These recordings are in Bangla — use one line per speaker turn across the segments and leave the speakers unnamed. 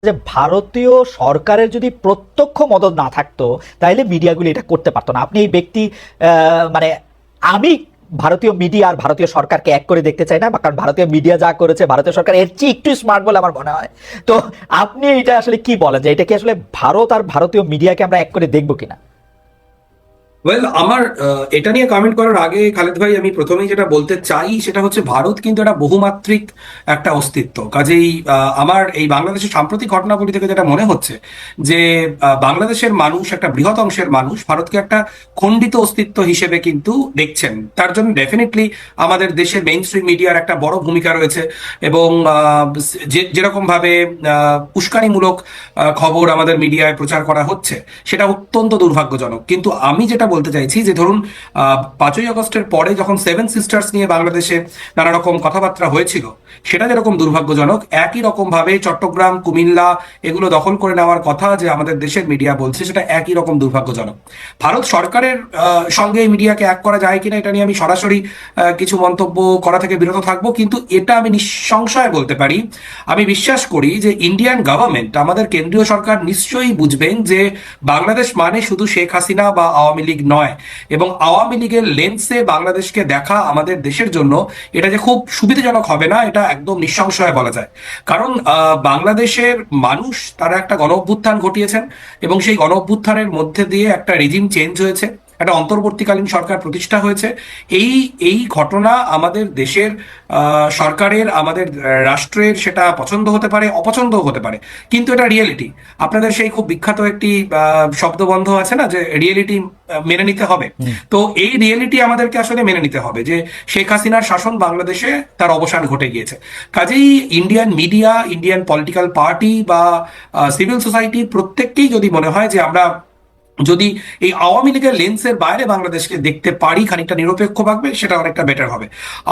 যে ভারতীয় সরকারের যদি প্রত্যক্ষ মদত না থাকতো তাহলে মিডিয়াগুলো এটা করতে পারতো না। আপনি এই ব্যক্তি মানে আমি ভারতীয় মিডিয়া আর ভারতীয় সরকারকে এক করে দেখতে চাই না, কারণ ভারতীয় মিডিয়া যা করেছে ভারতীয় সরকার এর চেয়ে একটু স্মার্ট বলে আমার মনে হয়। তো আপনি এটা আসলে কি বলেন যে এটা কি আসলে ভারত আর ভারতীয় মিডিয়াকে আমরা এক করে দেখবো কিনা?
ওয়েল, আমার এটা নিয়ে কমেন্ট করার আগে খালেদ ভাই, আমি প্রথমেই যেটা বলতে চাই সেটা হচ্ছে ভারত কিন্তু একটা বহুমাত্রিক একটা অস্তিত্ব। কাজেই আমার এই বাংলাদেশের সাম্প্রতিক ঘটনাবলী থেকে যেটা মনে হচ্ছে যে বাংলাদেশের মানুষ, একটা বৃহৎ অংশের মানুষ ভারতকে একটা খণ্ডিত অস্তিত্ব হিসেবে কিন্তু দেখছেন। তার জন্য ডেফিনেটলি আমাদের দেশের মেইন স্ট্রিম মিডিয়ার একটা বড় ভূমিকা রয়েছে। এবং যেরকম ভাবে উস্কানিমূলক খবর আমাদের মিডিয়ায় প্রচার করা হচ্ছে সেটা অত্যন্ত দুর্ভাগ্যজনক। কিন্তু আমি যেটা বলতে চাইছি যে ধরুন 5ই আগস্টের পরে যখন সেভেন সিস্টার্স নিয়ে বাংলাদেশে নানা রকম কথাবার্তা হয়েছিল, সেটা যেরকম দুর্ভাগ্যজনক, একই রকম ভাবে চট্টগ্রাম, কুমিল্লা এগুলো দখল করে নেওয়ার কথা যে আমাদের দেশের মিডিয়া বলছে, সেটা একই রকম দুর্ভাগ্যজনক। ভারত সরকারের সঙ্গে এই মিডিয়াকে এক করা যায় কিনা এটা নিয়ে আমি সরাসরি কিছু মন্তব্য করা থেকে বিরত থাকবো, কিন্তু এটা আমি নিঃসংশয়ে বলতে পারি, আমি বিশ্বাস করি যে ইন্ডিয়ান গভর্নমেন্ট, আমাদের কেন্দ্রীয় সরকার নিশ্চয়ই বুঝবেন যে বাংলাদেশ মানে শুধু শেখ হাসিনা বা আওয়ামী লীগ নয়। এবং আওয়ামী লীগের লেন্সে বাংলাদেশকে দেখা আমাদের দেশের জন্য এটা যে খুব সুবিধাজনক হবে না, এটা একদম নিঃসংশয়ে বলা যায়। কারণ বাংলাদেশের মানুষ তারা একটা গণ অভ্যুত্থান ঘটিয়েছেন এবং সেই গণ অভ্যুত্থানের মধ্যে দিয়ে একটা রেজিম চেঞ্জ হয়েছে, একটা অন্তর্বর্তীকালীন সরকার প্রতিষ্ঠা হয়েছে। এই এই ঘটনা আমাদের দেশের সরকারের, আমাদের রাষ্ট্রের সেটা পছন্দ হতে পারে, অপছন্দও হতে পারে, কিন্তু এটা রিয়েলিটি। আপনাদের সেই খুব বিখ্যাত একটি শব্দবন্ধ আছে না, যে রিয়েলিটি মেনে নিতে হবে। তো এই রিয়েলিটি আমাদেরকে আসলে মেনে নিতে হবে যে শেখ হাসিনার শাসন বাংলাদেশে তার অবসান ঘটে গিয়েছে। কাজেই Indian media, Indian political party বা সিভিল সোসাইটি প্রত্যেককেই যদি মনে হয় যে আমরা যদি এই আওয়ামী লীগের লেন্সের বাইরে বাংলাদেশকে দেখতে পারি খানিকটা নিরপেক্ষ ভাবে, সেটা অনেকটা বেটার হবে।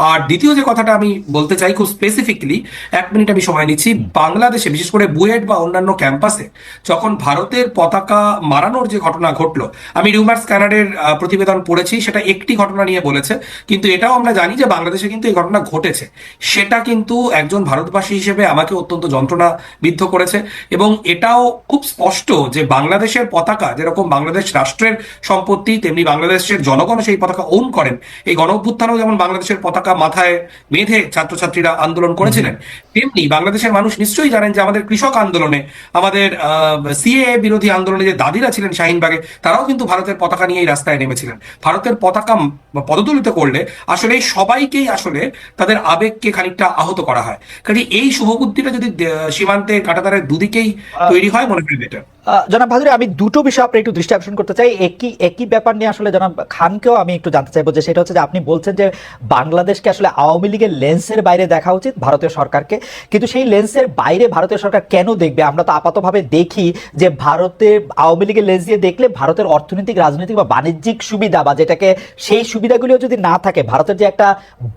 আর দ্বিতীয় যে কথাটা আমি বলতে চাই খুব স্পেসিফিকলি, 1 মিনিট আমি সময় নিচ্ছি, বাংলাদেশে বিশেষ করে বুয়েট বা অন্যান্য ক্যাম্পাসে যখন ভারতের পতাকা মারানোর যে ঘটনা ঘটলো, আমি রিউমার স্ক্যানারের প্রতিবেদন পড়েছি, সেটা একটি ঘটনা নিয়ে বলেছে, কিন্তু এটাও আমরা জানি যে বাংলাদেশে কিন্তু এই ঘটনা ঘটেছে। সেটা কিন্তু একজন ভারতবাসী হিসেবে আমাকে অত্যন্ত যন্ত্রণা বিদ্ধ করেছে। এবং এটাও খুব স্পষ্ট যে বাংলাদেশের পতাকা যেরকম বাংলাদেশ রাষ্ট্রের সম্পত্তি, তেমনি বাংলাদেশের জনগণ সেই পতাকা ওন করেন। এই গণ অভ্যুত্থানেও যেমন বাংলাদেশের পতাকা মাথায় বেঁধে ছাত্রছাত্রীরা আন্দোলন করেছিলেন, তেমনি বাংলাদেশের মানুষ নিশ্চয়ই জানেন যে আমাদের কৃষক আন্দোলনে, আমাদের সিএএ বিরোধী আন্দোলনে যে দাদিরা ছিলেন শাহিনবাগে, তারাও কিন্তু ভারতের পতাকা নিয়েই রাস্তায় নেমেছিলেন। ভারতের পতাকা পদদলিত করলে আসলে সবাইকেই আসলে তাদের আবেগকে খানিকটা আহত করা হয়। কাজে এই শুভবুদ্ধিটা যদি সীমান্তের কাঁটাতারের দুদিকেই তৈরি হয়, মনে হয় বেটার।
জনাব ভাদুরী, আমি দুটো বিষয় আপনার একটু দৃষ্টি আকর্ষণ করতে চাই। একই একই ব্যাপার নিয়ে আসলে জনাব খানকেও আমি একটু জানতে চাইবো, যে সেটা হচ্ছে যে আপনি বলছেন যে বাংলাদেশকে আসলে আওয়ামী লীগের লেন্সের বাইরে দেখা উচিত ভারতীয় সরকারকে, কিন্তু সেই লেন্সের বাইরে ভারতীয় সরকার কেন দেখবে? আমরা তো আপাতভাবে দেখি যে ভারতের আওয়ামী লীগের লেন্স দিয়ে দেখলে ভারতের অর্থনৈতিক, রাজনৈতিক বা বাণিজ্যিক সুবিধা বা যেটাকে, সেই সুবিধাগুলিও যদি না থাকে, ভারতের যে একটা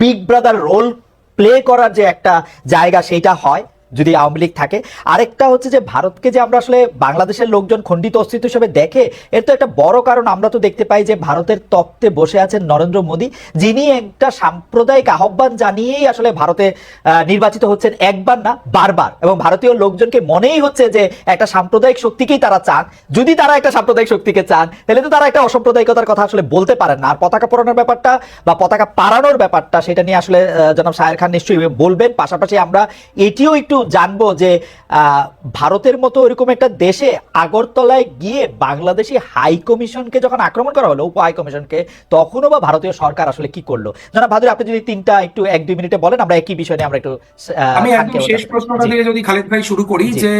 বিগ ব্রাদার রোল প্লে করার যে একটা জায়গা সেইটা হয় যদি আওয়ামী লীগ থাকে। আরেকটা হচ্ছে যে ভারতকে যে আমরা আসলে বাংলাদেশের লোকজন খণ্ডিত অস্তিত্ব হিসেবে দেখে, এর তো একটা বড় কারণ আমরা তো দেখতে পাই যে ভারতের তত্ত্বে বসে আছেন নরেন্দ্র মোদী, যিনি একটা সাম্প্রদায়িক আহ্বান জানিয়েই আসলে ভারতে নির্বাচিত হচ্ছেন, একবার না বারবার। এবং ভারতীয় লোকজনকে মনেই হচ্ছে যে একটা সাম্প্রদায়িক শক্তিকেই তারা চান। যদি তারা একটা সাম্প্রদায়িক শক্তিকে চান, তাহলে তো তারা একটা অসাম্প্রদায়িকতার কথা আসলে বলতে পারেন না। আর পতাকা পোড়ানোর ব্যাপারটা বা পতাকা পাড়ানোর ব্যাপারটা, সেটা নিয়ে আসলে জনাব শাহের খান নিশ্চয়ই বলবেন। পাশাপাশি আমরা এটিও একটু জানবো যে ভারতের মতো এরকম একটা দেশে আগরতলায় গিয়ে বাংলাদেশি হাই কমিশনকে যখন আক্রমণ করা হলো, উপ হাই কমিশনকে, তখনও বা ভারতীয় সরকার আসলে কি করলো? জনাব ভাদুরী, আপনি যদি তিনটা একটু 1-2 মিনিটে বলেন, আমরা একই বিষয় নিয়ে আমরা একটু
আমি একদম শেষ প্রশ্নটা দিয়ে যদি খালেদ ভাই শুরু করি,
জি।
যে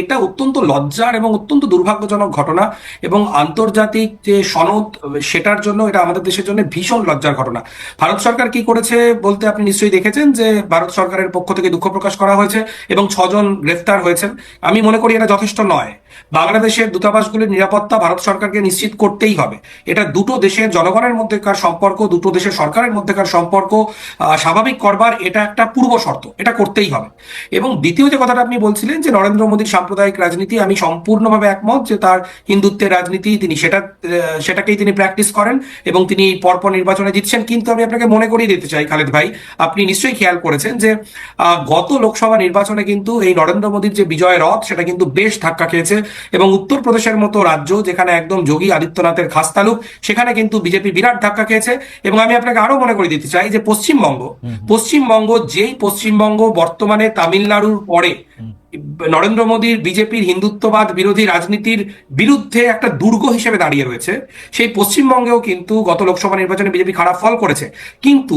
এটা অত্যন্ত লজ্জার এবং অত্যন্ত দুর্ভাগ্যজনক ঘটনা, এবং আন্তর্জাতিক যে সনদ সেটার জন্য এটা আমাদের দেশের জন্য ভীষণ লজ্জার ঘটনা। ভারত সরকার কি করেছে বলতে আপনি নিশ্চয়ই দেখেছেন যে ভারত সরকারের পক্ষ থেকে দুঃখ প্রকাশ করা হয়েছে এবং 6 জন গ্রেফতার হয়েছেন। আমি মনে করি এটা যথেষ্ট নয়। বাংলাদেশের দূতাবাসগুলির নিরাপত্তা ভারত সরকারকে নিশ্চিত করতেই হবে। এটা দুটো দেশের জনগণের মধ্যেকার সম্পর্ক, দুটো দেশের সরকারের মধ্যেকার সম্পর্ক স্বাভাবিক করবার এটা একটা পূর্ব শর্ত, এটা করতেই হবে। এবং দ্বিতীয় যে কথাটা আপনি বলছিলেন যে নরেন্দ্র মোদীর সাম্প্রদায়িক রাজনীতি, আমি সম্পূর্ণভাবে একমত যে তার হিন্দুত্বের রাজনীতি, তিনি সেটাকেই তিনি প্র্যাকটিস করেন এবং তিনি পরপর নির্বাচনে জিতছেন। কিন্তু আমি আপনাকে মনে করিয়ে দিতে চাই খালেদ ভাই, আপনি নিশ্চয়ই খেয়াল করেছেন যে গত লোকসভা নির্বাচন নির্বাচনে কিন্তু এই নরেন্দ্র মোদীর যে বিজয় রথ সেটা কিন্তু বেশ ধাক্কা খেয়েছে, এবং উত্তরপ্রদেশের মতো রাজ্য যেখানে একদম যোগী আদিত্যনাথের খাসতালুক, সেখানে কিন্তু বিজেপি বিরাট ধাক্কা খেয়েছে। এবং আমি আপনাকে আরো মনে করে দিতে চাই যে পশ্চিমবঙ্গ যেই পশ্চিমবঙ্গ বর্তমানে তামিলনাড়ুর পরে নরেন্দ্র মোদীর বিজেপির হিন্দুত্ববাদ বিরোধী রাজনীতির বিরুদ্ধে একটা দুর্গ হিসেবে দাঁড়িয়ে রয়েছে, সেই পশ্চিমবঙ্গেও কিন্তু গত লোকসভা নির্বাচনে বিজেপি খারাপ ফল করেছে। কিন্তু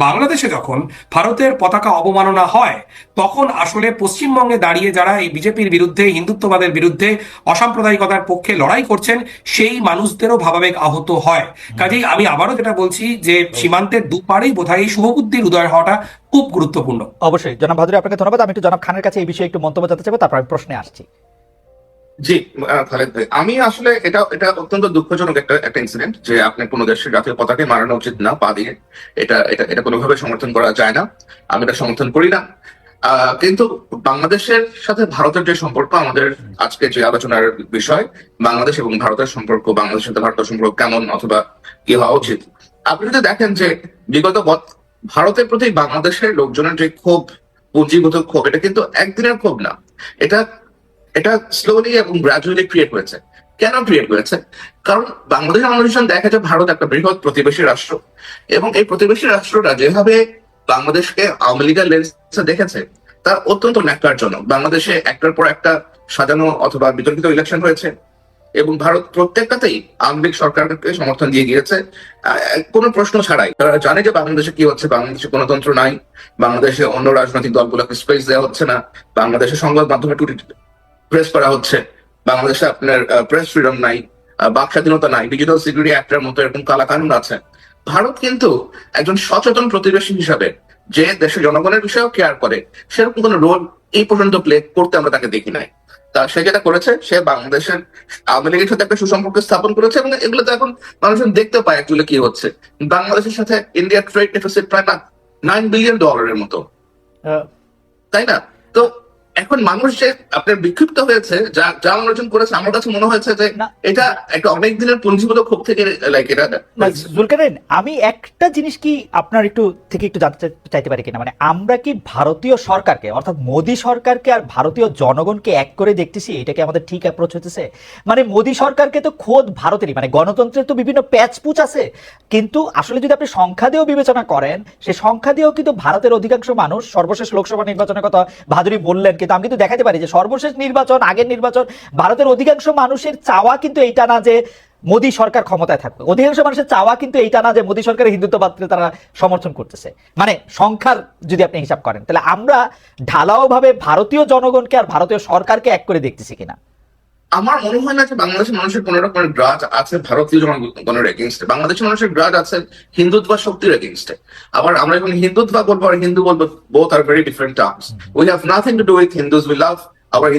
বাংলাদেশে যখন ভারতের পতাকা অবমাননা হয়, তখন আসলে পশ্চিমবঙ্গে দাঁড়িয়ে যারা এই বিজেপির বিরুদ্ধে, হিন্দুত্ববাদের বিরুদ্ধে, অসাম্প্রদায়িকতার পক্ষে লড়াই করছেন, সেই মানুষদেরও ভাবাবেগ আহত হয়। কাজেই আমি আবারও যেটা বলছি যে সীমান্তের দুপারেই বোধহয় এই শুভবুদ্ধির উদয় হওয়াটা খুব গুরুত্বপূর্ণ।
অবশ্যই জনাব ভাদুরী, আপনাকে ধন্যবাদ। আমি একটু জনাব খানের কাছে এই বিষয়ে একটু মন্তব্য জানতে চাইবো, তারপর আমি প্রশ্নে আসছি।
জি, খালেদ ভাই, আমি আসলে এটা অত্যন্ত দুঃখজনক একটা ইনসিডেন্ট যে আপনি কোনো দেশের জাতীয় পতাকা মারানো উচিত না পা দিয়ে। এটা এটা এটা কোনোভাবে সমর্থন করা যায় না, আমি এটা সমর্থন করি না। কিন্তু বাংলাদেশের সাথে ভারতের যে সম্পর্ক, আমাদের আজকে যে আলোচনার বিষয়, বাংলাদেশ এবং ভারতের সম্পর্ক, বাংলাদেশের সাথে ভারতের সম্পর্ক কেমন অথবা কি হওয়া উচিত, আপনি যদি দেখেন যে বিগত ভারতের প্রতি বাংলাদেশের লোকজনের যে ক্ষোভ, পুঁজিগত ক্ষোভ, এটা কিন্তু একদিনের ক্ষোভ না। এটা এটা স্লোলি এবং গ্রাজুয়ালি ক্রিয়েট হয়েছে। কেন ক্রিয়েট হয়েছে? কারণ বাংলাদেশের মানুষ দেখে যে ভারত একটা বৃহৎ প্রতিবেশী রাষ্ট্র, এবং এই প্রতিবেশী রাষ্ট্রটা যেভাবে বাংলাদেশকে আওয়ামী লীগের লেন্সে দেখেছে, তার অত্যন্ত ন্যাক্কারজনক। বাংলাদেশে একটার পর একটা সাজানো অথবা বিতর্কিত ইলেকশন হয়েছে, এবং ভারত প্রত্যেকটাতেই আওয়ামী লীগ সরকারকে সমর্থন দিয়ে গিয়েছে কোনো প্রশ্ন ছাড়াই। তারা জানে যে বাংলাদেশে কি হচ্ছে, বাংলাদেশে গণতন্ত্র নাই, বাংলাদেশে অন্য রাজনৈতিক দলগুলোকে স্পেস দেওয়া হচ্ছে না, বাংলাদেশে সংবাদ মাধ্যমে প্রেস করা হচ্ছে, বাংলাদেশে আপনার প্রেস ফ্রিডম নাই, বাক স্বাধীনতা নাই, ডিজিটাল সিকিউরিটি অ্যাক্টের মতো এরকম কালাকানুন আছে। ভারত কিন্তু একজন সচেতন প্রতিবেশী হিসাবে, যে দেশের জনগণের বিষয়েও কেয়ার করে, সেরকম কোন রোল এই পর্যন্ত প্লে করতে আমরা তাকে দেখি নাই। তা সে যেটা করেছে, সে বাংলাদেশের আওয়ামী লীগের সাথে একটা সুসম্পর্ক স্থাপন করেছে, এবং এগুলো তো এখন মানুষজন দেখতে পায় অ্যাকচুয়ালি কি হচ্ছে। বাংলাদেশের সাথে ইন্ডিয়ার ট্রেড ডেফিসিট প্রায় $9 বিলিয়ন মতো, তাই না? তো এখন মানুষ যে আপনার বিক্ষিপ্ত হয়েছে, যা অর্জন করেছে, আমার কাছে মনে হয়েছে যে এটা একটা অনেক দিনের পুঞ্জীভূত ক্ষোভ থেকে এটা।
জুলকারনাইন, আমি একটা জিনিস কি আপনার একটু জানতে চাইতে পারি কিনা, মানে আমরা কি ভারতীয় সরকারকে, অর্থাৎ মোদী সরকারকে আর ভারতীয় জনগণকে এক করে দেখতেছি? এটা কি আমাদের ঠিক অ্যাপ্রোচ হতেছে? মানে মোদী সরকারকে তো খোদ ভারতেরই, মানে গণতন্ত্রের তো বিভিন্ন প্যাচপুচ আছে, কিন্তু আসলে যদি আপনি সংখ্যা দিয়েও বিবেচনা করেন, সেই সংখ্যা দিয়েও কিন্তু ভারতের অধিকাংশ মানুষ, সর্বশেষ লোকসভা নির্বাচনের কথা ভাদুরী বললেন, কিন্তু আমি কিন্তু দেখাতে পারি যে সর্বশেষ নির্বাচন, আগের নির্বাচন, ভারতের অধিকাংশ মানুষের চাওয়া কিন্তু এইটা না যে মোদী সরকার ক্ষমতায় থাকবে। অধিকাংশ মানুষের চাওয়া কিন্তু এইটা না যে মোদী সরকারের হিন্দুত্ববাদকে তারা সমর্থন করতেছে। মানে সংখ্যার যদি আপনি হিসাব করেন, তাহলে আমরা ঢালাও ভাবে ভারতীয় জনগণকে আর ভারতীয় সরকারকে এক করে দেখতেছি কিনা?
আমার মনে হয় না যে বাংলাদেশের মানুষের কোন রকমের গ্রাজ আছে ভারতীয় জনগণের এগেইনস্টে। বাংলাদেশের মানুষের গ্রাজ আছে হিন্দুত্ব শক্তির এগেইনস্টে। আবার আমরা যখন হিন্দুত্ব বলবো আর হিন্দু বলবো, both are very different terms. We have nothing to do with Hindus, we love our